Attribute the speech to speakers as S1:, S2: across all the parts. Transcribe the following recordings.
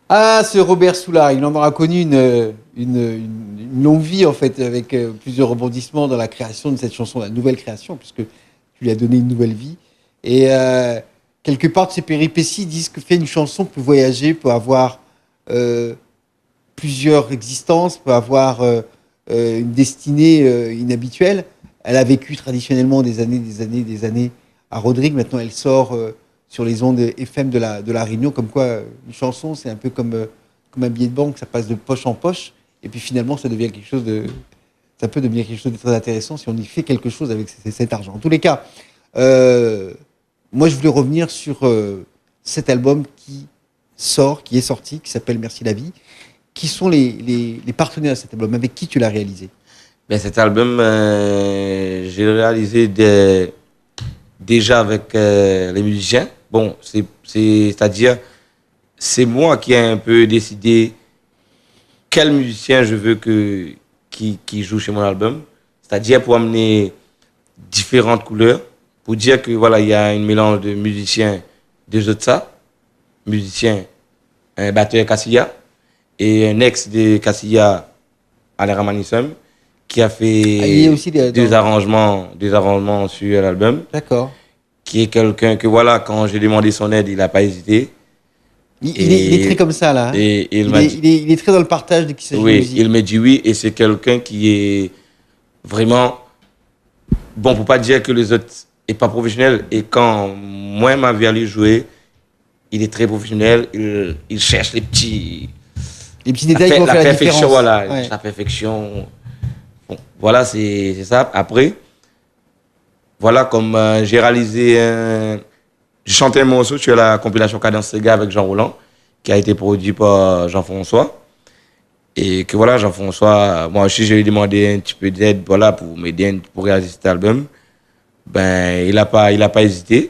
S1: Ah, ce Robert Soulard, il en aura connu une longue vie, en fait, avec plusieurs rebondissements dans la création de cette chanson, la nouvelle création, puisque tu lui as donné une nouvelle vie. Et quelque part, de ces péripéties disent que fait une chanson peut voyager, peut avoir euh, plusieurs existences, peut avoir une destinée inhabituelle. Elle a vécu traditionnellement des années à Rodrigue. Maintenant, elle sort sur les ondes FM de la Réunion. Comme quoi, une chanson, c'est un peu comme un billet de banque, ça passe de poche en poche. Et puis finalement, ça peut devenir quelque chose de très intéressant si on y fait quelque chose avec cet argent. En tous les cas, euh, moi, je voulais revenir sur cet album qui est sorti, qui s'appelle Merci la vie. Qui sont les partenaires de cet album? Avec qui tu l'as réalisé?
S2: Ben, cet album, j'ai réalisé déjà avec les musiciens. Bon, c'est-à-dire, c'est moi qui ai un peu décidé quel musicien je veux qui joue chez mon album. C'est-à-dire pour amener différentes couleurs, pour dire que voilà, il y a un mélange de musiciens de Zotsa, musicien, un batteur Cassia et un ex de Cassia, Alain Ramanissom, qui a
S1: Ah, il y a
S2: fait
S1: aussi
S2: des arrangements sur l'album,
S1: D'accord.
S2: qui est quelqu'un que voilà, quand j'ai demandé son aide, il n'a pas hésité.
S1: Il est très comme ça, là. Hein.
S2: Et il m'a dit,
S1: Il est très dans le partage de qui s'agit de
S2: oui,
S1: musique.
S2: il m'a dit oui, et c'est quelqu'un qui est vraiment, bon, pour pas dire que les autres est pas professionnel, et quand moi, m'a vu aller jouer, il est très professionnel, il cherche
S1: Les petits détails qui vont
S2: la
S1: faire la
S2: perfection,
S1: différence.
S2: voilà,
S1: Ouais.
S2: la perfection. Bon, voilà, c'est ça. Après, voilà, comme j'ai réalisé j'ai chanté un morceau sur la compilation Cadence Sega avec Jean Roland, qui a été produit par Jean-François. Et que voilà, Jean-François, moi aussi, je lui ai demandé un petit peu d'aide, voilà, pour m'aider pour réaliser cet album. Ben, il a pas hésité.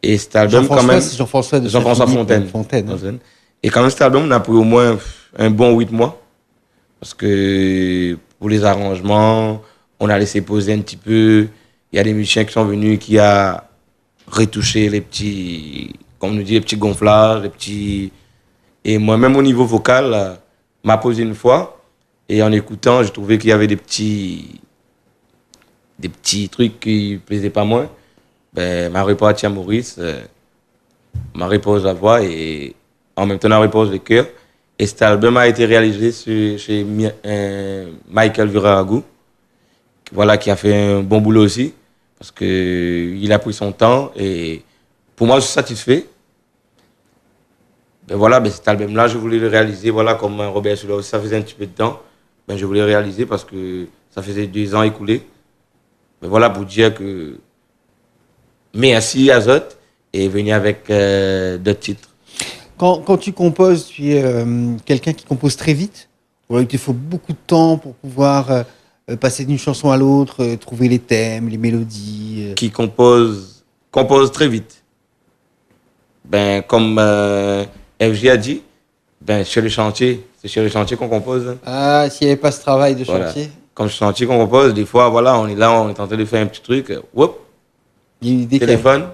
S2: Et cet album, quand même,
S1: C'est Jean-François de
S2: Jean-François
S1: Saint-Philippe,
S2: Fontaine.
S1: Fontaine.
S2: Et quand même, cet album, on a pris au moins un bon 8 mois. Parce que pour les arrangements, on a laissé poser un petit peu. Il y a des musiciens qui sont venus qui a retouché les petits, comme on nous dit, les petits gonflages, les petits. Et moi-même, au niveau vocal, m'a posé une fois. Et en écoutant, je trouvais qu'il y avait des petits trucs qui ne plaisaient pas moins. Ben, ma repose à Maurice, ma repose la voix et en même temps ma repose le cœur. Et cet album a été réalisé chez Michael Viragou, voilà, qui a fait un bon boulot aussi, parce qu'il a pris son temps et pour moi je suis satisfait. Ben voilà, ben cet album-là, je voulais le réaliser, voilà, comme Robert Soulard, ça faisait un petit peu de temps, ben je voulais le réaliser parce que ça faisait 2 ans écoulés. Ben voilà, pour dire que merci Azot est venu avec d'autres titres.
S1: Quand tu composes, tu es quelqu'un qui compose très vite, ou alors il te faut beaucoup de temps pour pouvoir passer d'une chanson à l'autre, trouver les thèmes, les mélodies.
S2: Qui compose très vite. Ben, comme FG a dit, ben, sur le chantier, c'est sur le chantier qu'on compose.
S1: Ah, s'il n'y avait pas ce travail de
S2: Voilà.
S1: chantier,
S2: Comme sur le chantier qu'on compose, des fois, voilà, on est là, on est en train de faire un petit truc, whoop,
S1: il y a une idée
S2: téléphone,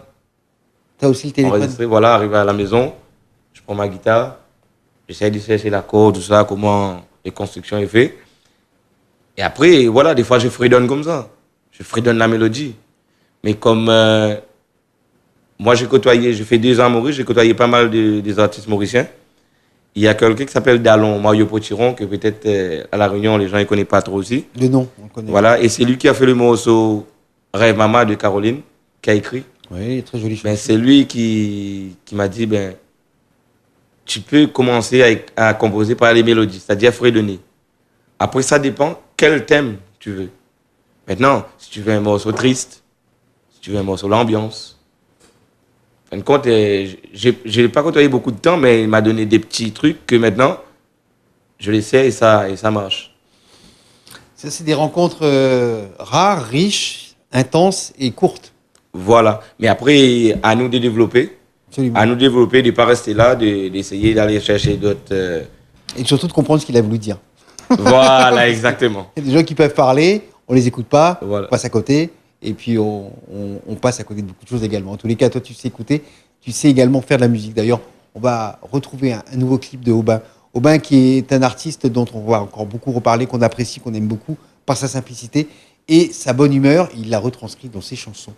S1: Tu as aussi le téléphone.
S2: enregistré, voilà, arrivé à la maison, je prends ma guitare, j'essaie de chercher l'accord, tout ça, comment les constructions est fait. Et après, voilà, des fois, je fredonne comme ça. Je fredonne la mélodie. Mais comme moi, j'ai fait 2 ans à Maurice, j'ai côtoyé pas mal des artistes mauriciens. Il y a quelqu'un qui s'appelle Dallon, Mario Potiron, que peut-être à La Réunion, les gens ne connaissent pas trop aussi.
S1: Le nom, on le connaît.
S2: Voilà, et c'est lui qui a fait le morceau Rêve Mama de Caroline, qui a écrit.
S1: Oui, très joli.
S2: Ben, c'est lui qui m'a dit, ben, tu peux commencer à composer par les mélodies, c'est-à-dire fredonner. Après, ça dépend quel thème tu veux. Maintenant, si tu veux un morceau triste, si tu veux un morceau l'ambiance. En fin de compte, je n'ai pas côtoyé beaucoup de temps, mais il m'a donné des petits trucs que maintenant, je les sais et ça marche.
S1: Ça, c'est des rencontres rares, riches, intenses et courtes.
S2: Voilà. Mais après, à nous de développer.
S1: Absolument.
S2: À nous de développer, de ne pas rester là, d'essayer d'aller chercher d'autres.
S1: Et surtout de comprendre ce qu'il a voulu dire.
S2: Voilà, exactement.
S1: Il y a des gens qui peuvent parler, on les écoute pas,
S2: Voilà.
S1: on passe à côté, et puis on passe à côté de beaucoup de choses également. En tous les cas, toi, tu sais écouter, tu sais également faire de la musique. D'ailleurs, on va retrouver un nouveau clip de Aubin. Aubin qui est un artiste dont on va encore beaucoup reparler, qu'on apprécie, qu'on aime beaucoup par sa simplicité et sa bonne humeur. Il l'a retranscrit dans ses chansons.